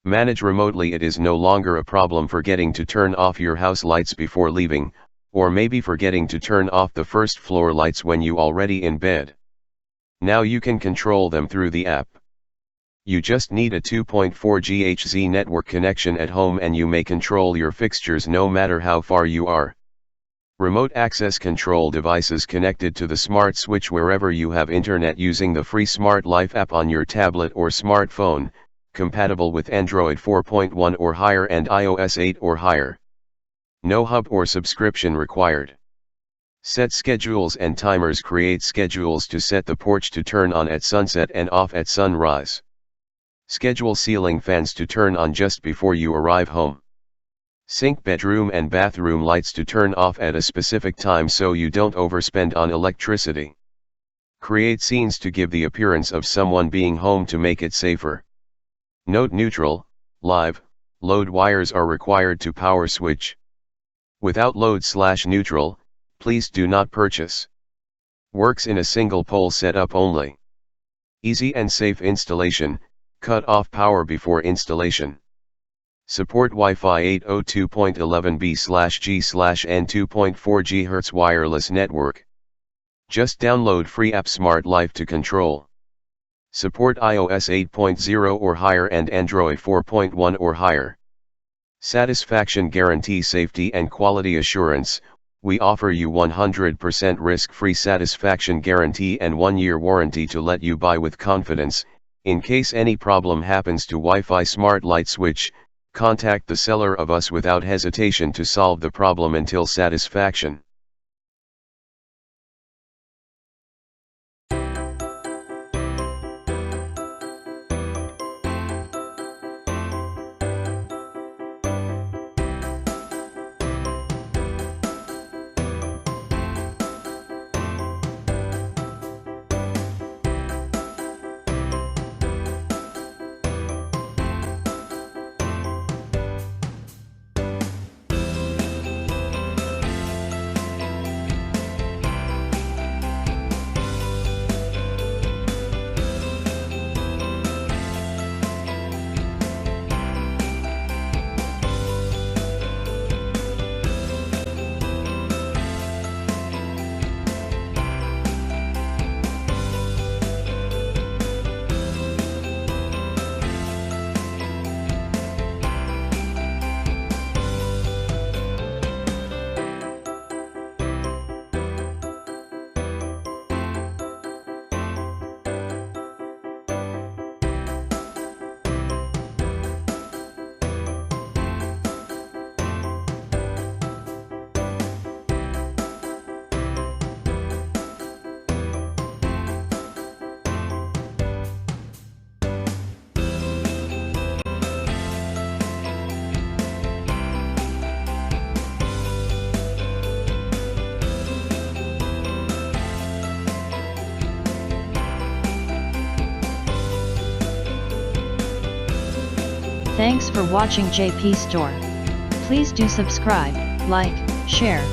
Manage remotely. It is no longer a problem forgetting to turn off your house lights before leaving, or maybe forgetting to turn off the first floor lights when you already in bed. Now you can control them through the app. You just need a 2.4 GHz network connection at home and you may control your fixtures no matter how far you are. Remote access control devices connected to the smart switch wherever you have internet using the free Smart Life app on your tablet or smartphone, compatible with Android 4.1 or higher and iOS 8 or higher. No hub or subscription required. Set schedules and timers. Create schedules to set the porch to turn on at sunset and off at sunrise. Schedule ceiling fans to turn on just before you arrive home. Sync bedroom and bathroom lights to turn off at a specific time so you don't overspend on electricity. Create scenes to give the appearance of someone being home to make it safer. Note: neutral, live, load wires are required to power switch. Without load/neutral, please do not purchase. Works in a single pole setup only. Easy and safe installation. Cut off power before installation. Support Wi-Fi 802.11b/g/n 2.4 GHz wireless network. Just download free app Smart Life to control. Support iOS 8.0 or higher and Android 4.1 or higher. Satisfaction guarantee. Safety and quality assurance. We offer you 100% risk-free satisfaction guarantee and 1-year warranty to let you buy with confidence. In case any problem happens to Wi-Fi smart light switch, contact the seller of us without hesitation to solve the problem until satisfaction. Thanks for watching JP Store. Please do subscribe, like, share,